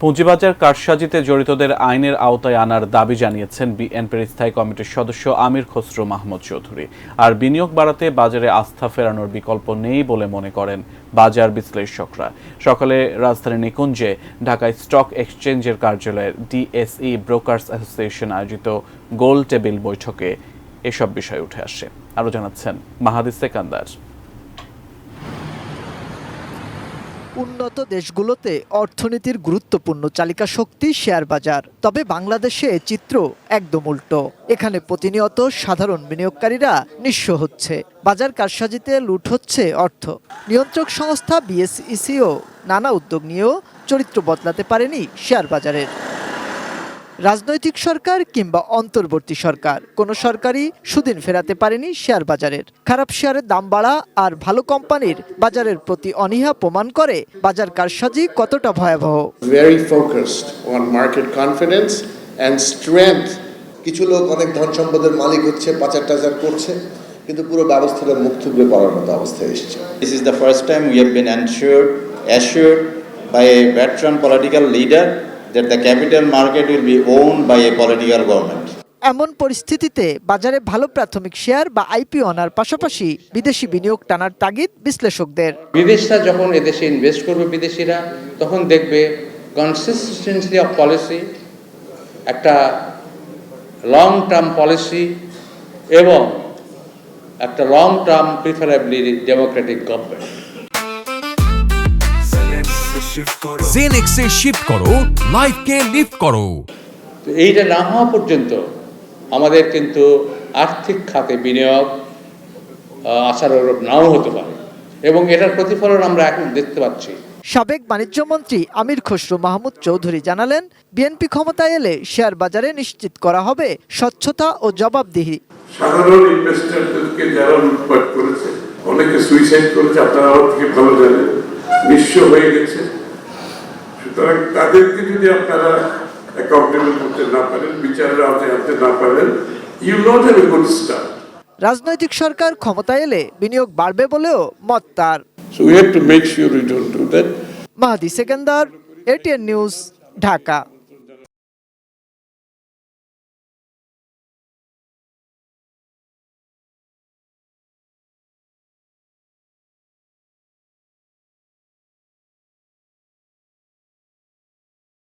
পুঁজিবাজার কারসাজিতে জড়িতদের আইনের আওতায় আনার দাবি জানিয়েছেন বিএনপির স্থায়ী কমিটির সদস্য আমির খসরু মাহমুদ চৌধুরী। আর বিনিয়োগ বাড়াতে বাজারে আস্থা ফেরানোর বিকল্প নেই বলে মনে করেন বাজার বিশ্লেষকরা। সকালে রাজধানীর নিকুঞ্জে ঢাকা স্টক এক্সচেঞ্জের কার্যালয়ে ডিএসই ব্রোকার্স অ্যাসোসিয়েশন আয়োজিত গোল টেবিল বৈঠকে এসব বিষয় উঠে আসে। আরও জানাচ্ছেন মাহাদি সেকান্দার। উন্নত দেশগুলোতে অর্থনীতির গুরুত্বপূর্ণ চালিকা শক্তি শেয়ার বাজার। তবে বাংলাদেশে চিত্র একদম উল্টো। এখানে প্রতিনিয়ত সাধারণ বিনিয়োগকারীরা নিঃস্ব হচ্ছে। বাজার কারসাজিতে লুট হচ্ছে অর্থ। নিয়ন্ত্রক সংস্থা বিএসইসিও নানা উদ্যোগ নিয়েও চরিত্র বদলাতে পারেনি শেয়ার বাজারের। রাজনৈতিক সরকার কিংবা অন্তর্বর্তী সরকার কোনো সরকারই সুদিন ফেরাতে পারেনি শেয়ার বাজারের। খারাপ শেয়ারের দাম বাড়া আর ভালো কোম্পানির বাজারের প্রতি অনীহা প্রমাণ করে বাজার কারসাজি কতটা ভয়াবহ। Very focused on market confidence and strength. কিছু লোক অনেক ধন সম্পদের মালিক হচ্ছে, পাচার টাচার করছে, কিন্তু পুরো ব্যবস্থাটা মুখ থুবড়ে পড়ার মতো অবস্থায় এসেছে। This is the first time we have been assured by a veteran political leader that the capital market will be owned by a political government. এমন পরিস্থিতিতে বাজারে ভালো প্রাথমিক শেয়ার বা আইপিও আনার পাশাপাশি বিদেশি বিনিয়োগ টানার তাগিদ বিশ্লেষকদের। বিদেশিরা যখন এদেশে ইনভেস্ট করবে বিদেশিরা, তখন দেখবে কনসিস্টেন্সি অফ পলিসি, একটা লং টার্ম পলিসি এবং একটা long term preferably democratic government. জেনেক্সে শিফট করো, লাইফকে লিফট করো। তো এইটা না হওয়া পর্যন্ত আমাদের কিন্তু আর্থিক খাতে বিনিয়োগ আশানুরূপ নাও হতে পারে এবং এটার প্রতিফলন আমরা এখন দেখতে পাচ্ছি। সাবেক বাণিজ্যমন্ত্রী আমির খসরু মাহমুদ চৌধুরী জানালেন, বিএনপি ক্ষমতায় এলে শেয়ার বাজারে নিশ্চিত করা হবে স্বচ্ছতা ও জবাবদিহি। সাধারণ ইনভেস্টরদেরকে যারা লুটপাট করেছে, অনেকে সুইসাইড করেছে, আপনারা থেকে ভালো জানেন, নিঃস্ব হয়ে গেছে। সুতরাং তাদেরকে যদি আপনারা অ্যাকাউন্টেবল করতে না পারেন, বিচারের আওতায় আনতে না পারেন, you not have a good start. রাজনৈতিক সরকার ক্ষমতায় এলে বিনিয়োগ বাড়বে বলেও মত তার। So we have to make sure we don't do that. Mahadi Sekandar, ATN news, Dhaka.